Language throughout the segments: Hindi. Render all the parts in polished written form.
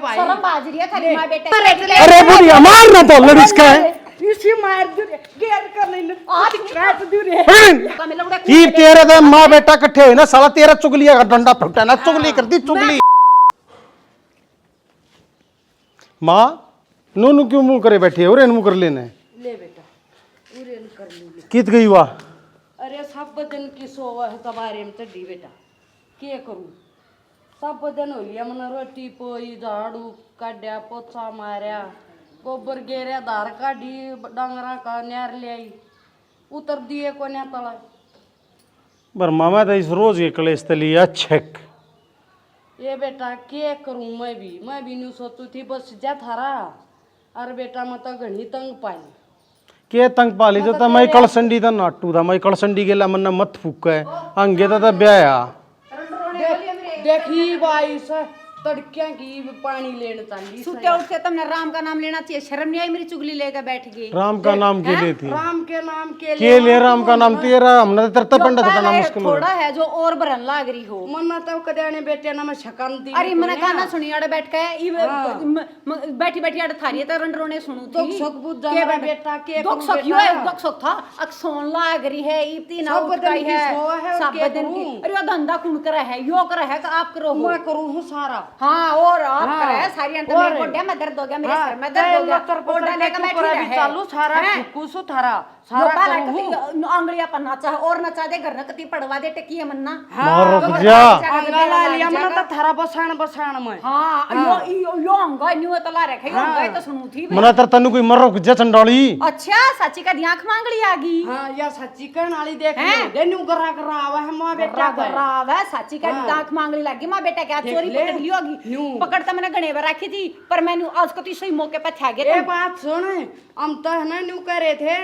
शर्म बाजरी है थारी मां बेटे। अरे बुढ़िया मारना तो लड़िसका है इसी मार दूरे गेर कर नहीं आज रात दूरे की तेरे तो माँ बेटा इकट्ठे हुए ना साला तेरा चुगली का डंडा फुटा ना चुगली कर दी चुगली। माँ नूनू क्यों मुंह करे बैठी है और मुंह कर लेने ले बेटा उरेन कर ली कित गई वाह। अरे सब दिन की सोवा है तबारे में चढ़ी बेटा के करूं सब दिन हो लिया मन रोटी पोई झाड़ू काढ़ा पोछा मारिया गोबर गेरिया धार काढ़ी डांगरा का न्यार ले आई उतर दिए को न्या तला पर मामा तो इस रोज ये कलेश तलिया छेक ये बेटा के करूं मैं भी न्यू सोचू थी बस जा थारा अरे बेटा मैं तो घनी तंग पाई के तंग पाली जो मैं कलसंडी था नाटू था मैं कलसंडी गेला मन्ना मत फूक है अंगे था ब्याया देखी भाई से तड़किया की पानी लेने चाली सुते उठते तुमने राम का नाम लेना चाहिए शर्म नहीं आई मेरी चुगली लेकर बैठ गई। राम का नाम के लिए थी राम के नाम के लिए राम का नाम तेरा हमने तरता पंडित का नाम मुश्किल थोड़ा है जो और भरन लाग रही हो मन्ना तो कद्याने बेटे ना मैं शकन दी अरे मैंने गाना सुनी अड़ बैठ के बैठी बैठी अड़ थारी तो रंडरोने सुनू थी दुख सुख बुझ जा बेटा के दुख सुख यो है दुख सुख था अक्सोन लाग रही है इतनी ना उठ गई है सब दिन की अरे वो धंधा कुण करे है यो करे है कि आप करो मैं करूं हूं सारा हाँ और आप करे सारी अंत में गोड्या में दर्द हो गया मेरे सर में दर्द हो गया गोड्या लेकर बैठी रहे चालू सारा कुसु थारा सारा आंगलियां पर नाचा और नचा दे घर कति पड़वा दे टेकी मन्ना रुक जा अंगला लिया मना तो थारा बसाण में हां यो अंग न्यू तला रखे यो अंग तो सुनू थी मना तर तनु कोई मर रुक जा चंडाली अच्छा सच्ची का ध्यान मांगली आ गई हां या सच्ची कहन वाली देख दे न्यू गरा गरा आवा है मां बेटा गरा आवा सच्ची का ध्यान मांगली लगी मां बेटा क्या चोरी पकड़ ली होगी पकड़ तो मैंने गणे रखी थी पर मैंने आज को सही मौके पर था गए ए बात सुन हम तो है ना न्यू करे थे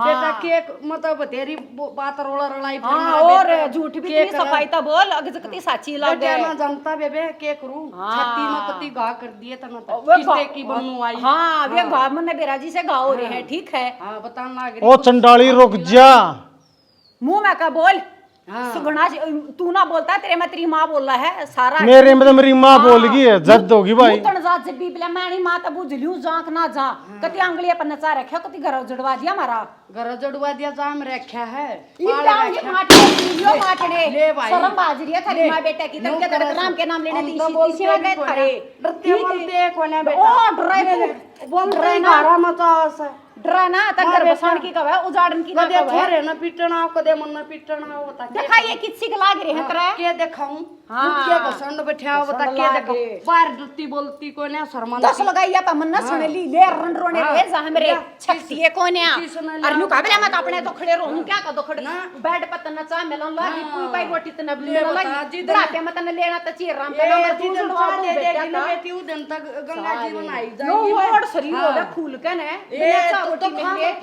बेटा केक मतलब तेरी बात रोला रलाई और झूठ भी नहीं सफाई तो बोल अगजकती साची लग गए ना जनता बेबे के करूं छत्ती में कति गा कर दिए तना किससे की बनू आई हां वे गांव में बेराजी से गाँव हो रहे हैं ठीक है हां बतान लाग ओ चंडाली रुक जा मुंह में का बोल सुगना तू ना बोलता तेरे में तेरी माँ बोल रहा है सारा मेरे में तो मेरी माँ बोल गई है जद होगी भाई तन जात जब भी मैं नहीं माँ तब बुझलियो जांक ना जा कति आंगलियां पर नचा रखे कति घर जड़वा दिया हमारा घर जड़वा दिया जाम रखा है शर्म बाजरी है थारी माँ बेटा की तब के राम के नाम लेने दी इसी में गए थारे डरते बोलते कोने बेटा ओ डरे बोल रहे ना मचास डरा ना तकर बसाण की कवे उजाड़न की ना कदे छोरे न पिटना कदे मन न पिटना होता देखा ये किसी के लाग रहे हैं तेरा के देखाऊं के घसंड बैठा होता के देखो बाहर डरती बोलती को ना शर्मा दस लगाइया पर मन न सुन ली ले रन रोने रे जा हमरे छक्ती है कोने अरे नु काबे मत अपने तो खड़े रहूं क्या का दो खड़े बैड पत नचा मेलन लागी कोई पाई रोटी त न मिलन लागी राते मत न लेना त चीर राम पे नंबर तू जड़वा दे बेटा ना बेटी उ दिन तक गंगा जी बनाई जाएगी नो और शरीर हो गया फूल के ने तो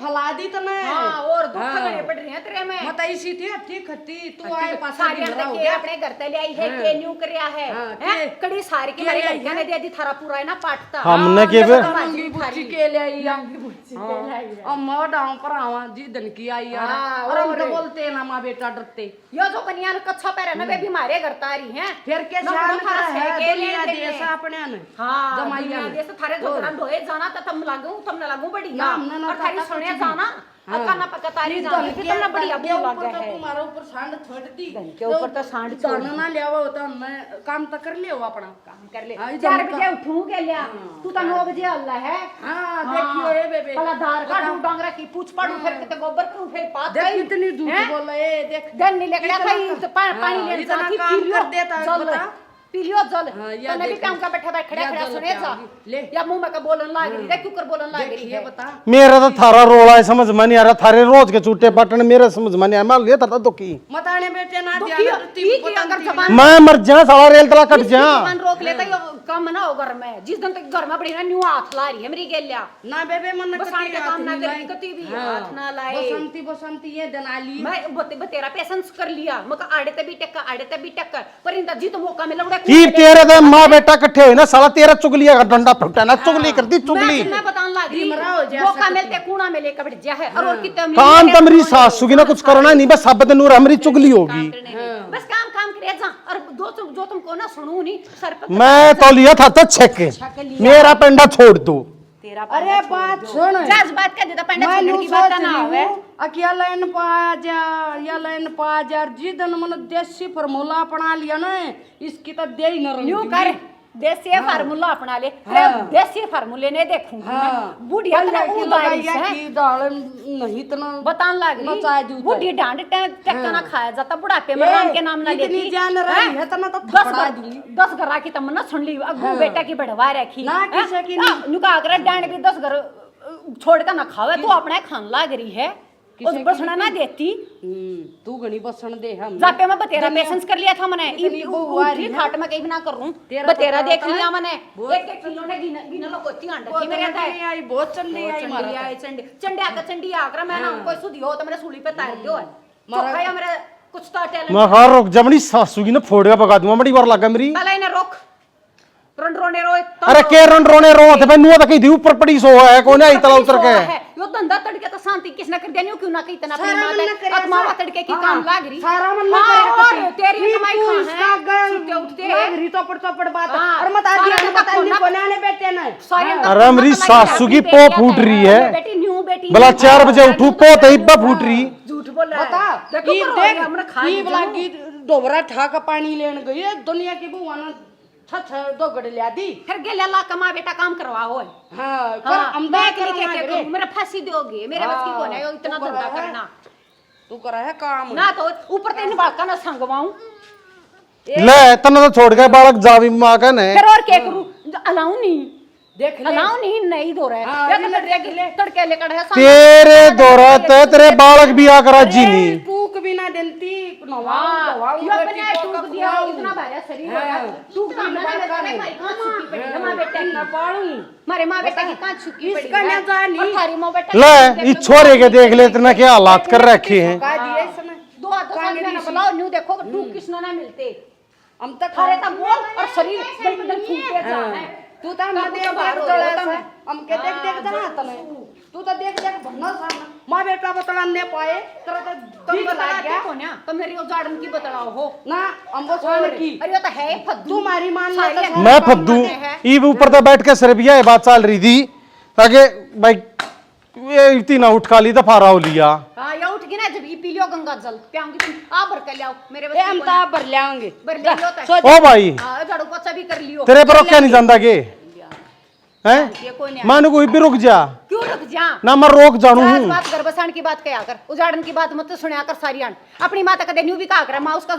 फला दी तो मैं हां और दुख घड़े पड़ रहे हैं तेरे में मत ऐसी थी अच्छी खट्टी तू आए पासा सारी अंदर के अपने घर ते ले आई है के न्यू करया है हैं कड़ी सारी की मारी लड़कियां ने दे दी थारा पूरा है ना पाटता हमने के बे अंगी बुच्ची के ले आई अंगी बुच्ची के ले आई अम्मा डांव पर आवा जी दिन की आई यार और हम तो बोलते ना मां बेटा डरते यो जो कन्या कच्छा पैर ना बे बीमारे घर तारी हैं फिर के जान है के लिए देश अपने ने हां जमाइया देश थारे जोरान ढोए जाना त तुम लागू बढ़िया और थारी सुने जाना अकाना पकतारी जाने फिर तुमने बढ़िया बोल लगा है तुम्हारे ऊपर सांड छोड़ दी के ऊपर तो सांड छोड़ ना ले आओ तो मैं काम तो कर ले अपना काम कर ले 4 बजे उठूं के लिया तू तो 9 बजे अल्लाह है हां देखियो ए बेबे पला धार का डांगरा की पूछ पाड़ू फिर के गोबर करूं फिर पात देख कितनी झूठ बोल ए देख गन नहीं लगड़ा भाई पानी ले इतना काम कर देता बता पिलियो जल तने भी काम का बैठा बैठ खड़ा सुने जा ले या मुंह में का बोलन लाग रही है क्यों कर बोलन लाग रही है बता मेरा तो थारा रोला है समझ में नहीं आ रहा थारे रोज के चूटे पाटन मेरे समझ में नहीं आ मान लिया था दुखी मताने बेटे ना दिया अगर जबान मैं मर जा साला रेल तला कट जा जबान रोक लेता यो काम ना हो घर में जिस दिन तक घर में बड़ी ना न्यू हाथ ला रही है मेरी गेल्या ना बेबे मन बसाने का काम ना करी कती भी हाथ ना लाए बसंती ये दनाली मैं तेरा पेशेंस कर लिया मका आड़े ते भी टक्कर पर इंदा जी तो मौका मिला उड़ा की तेरे तो माँ बेटा इकट्ठे हुए ना साला तेरा चुगली का डंडा फुटा ना चुगली कर दी चुगली मैं बतान लाग रही मौका मिलते कूड़ा में लेकर बैठ जा है और कितने काम तो मेरी सासू की ना कुछ करना नहीं बस सब दिन हमारी चुगली होगी बस काम काम करे जा और जो तुमको ना सुनू नहीं सर पे मैं तो लिया था तो छक्के मेरा पेंडा छोड़ दो तेरा अरे बात सुन जज बात कर देता पेंडा छोड़ने की बात ना आवे अकिया लाइन पा जा या लाइन पा जा जिदन मन देसी फार्मूला अपना लिया ना इसकी तो दे ही न न्यू कर देसी फार्मूला अपना ले देसी फार्मूले ने देखूंगी मैं बुढ़िया ना उदाई है की दाल नहीं इतना बतान लग रही बुढ़ी डांड टक्का ना खाया जाता बुढ़ापे में राम के नाम ना लेती इतनी जान रही है तना तो थपड़ा दूंगी 10 घर की तमन्ना सुन ली अगू बेटा की बढ़वा रखी ना किसे की नुका अगर डांड भी 10 घर छोड़ कर ना खावे तो अपने खान लाग रही है उस बसना ना देती तू घणी बसन दे हम जापे में बतेरा पेशेंस कर लिया था मैंने उठी खाट में कहीं भी ना करूं बतेरा देख लिया मैंने 1-1 किलो ने गिन लो कोती अंडा की मेरे आता है आई बहुत चंडी आई मारा आई चंडी आकर चंडी आकर मैं ना कोई सुधी हो तो मेरे सूली पे तार दियो है चोखा या मेरे कुछ तो टैलेंट मैं खा रोक जमनी सासू की ना फोड़ के पका दूंगा बड़ी बार लगा मेरी पहले इन्हें रोक रोने रोए अरे के रोने रो थे भाई नुआ तो कहीं दी ऊपर पड़ी सो है कौन है इतना उतर के यो धंधा तड़के तो शांति किसने कर दिया क्यों ना कहीं इतना अपनी मां आत्मावा तड़के की काम लाग रही सारा मन ना करे तेरी कमाई खा है सुते उठते लाग रही तो पड़ बात और मत आ दिया मत नहीं कोने ने बेटे ना अरे मेरी सासू की पो फूट रही है बेटी न्यू बेटी भला 4 बजे उठू पो तो इब्बा फूट रही झूठ बोल रहा है बता देखो देख हमरा खा ई वाला की डोबरा ठाका पानी लेन गई है दुनिया की बुआना छछ दो गड़े लिया दी फिर गेले ला कमा बेटा काम करवाओ हां हां मैं के लिए मेरा फांसी दोगे मेरे बस की कौन है इतना धंधा करना तू कर है काम ना तो ऊपर तेन बालका ना संगवाऊं ले तना तो छोड़ के बालक जावी मां का ने फिर और क्या करूं अलाऊ नहीं देख ले अलाऊ नहीं दो रहा है या तो देख ले तड़के लेकर है तेरे दौरात तेरे बालक भी आकर जी नहीं टूक भी ना देती नवाऊं दवाऊं यो अपने टूक दिया इतना भारी शरीर है टूक भी ना करे मारी कहां छुट्टी पड़ी मां बेटा की ना पाड़ू मारे मां बेटा की कहां छुट्टी पड़ी इसका ना जानी और थारी मां बेटा ले इस छोरे के देख ले इतना क्या हालात कर रखे हैं का दिए इसने 2 में बुलाओ न्यू देखो टूक किसने ना मिलते हम तक थारे तक बोल और शरीर बदल फूट जा है तू तो हम देख बाहर दौड़ा हम के देख जना तने तू तो देख भन्ना सामने मां बेटा बतलाने पाए तेरा तो तुम बता गया कोन्या तो मेरी उजाड़न की बतलाओ हो ना हमको छोड़ की अरे ये तो है फद्दू तुम्हारी मान ले मैं फद्दू ई ऊपर तो बैठ के सरबिया ये बात चल रही थी ताकि भाई ये इतनी ना उठ ली दफा राव लिया हां या उठ गई ना जब ये पी लियो गंगा जल पियाऊंगी आ भर के लाओ मेरे ए हम ता भर लाएंगे भर ले लो ओ भाई हां झाड़ू पोछा भी कर लियो तेरे पर क्या नहीं जानता के हैं ये कोई नहीं मानो कोई भी रुक जा क्यों रुक जा ना मैं रोक जानू आज हूं बात गरबसान की बात कया कर उजाड़न की बात मत सुनया कर सारी आन अपनी माता कदे न्यू भी कहा कर मां उसका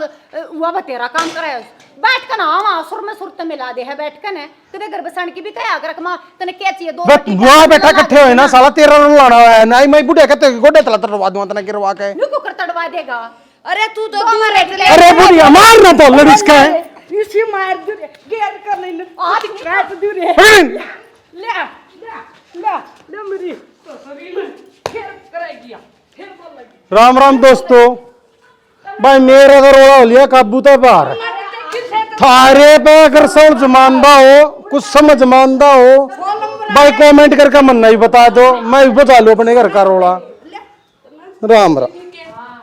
हुआ बतेरा काम करे बैठ के ना वहां सुर में सुर ते मिला दे है बैठ के ने कदे गरबसान की भी कया कर मां तने क्या चाहिए दो बस बुआ बेटा इकट्ठे होए ना साला तेरा रन लाना है नहीं मैं बुढ़िया कहते गोडे तला तरवा दूं तना गिरवा के न्यू को कर तड़वा देगा अरे तू तो अरे बुढ़िया मार ना तो लड़िस का है इसी मार दे गेर कर नहीं आज काट दे रे ले ले मेरी तो शरीर में फिर करेगी फिर बोल लगी राम राम दोस्तों भाई मेरा तो रोला हो लिया काबू तो बाहर थारे पे अगर समझ मानदा हो कुछ समझ मानदा हो भाई कमेंट करके मन नहीं बता दो मैं बता लूं अपने घर का रोला राम राम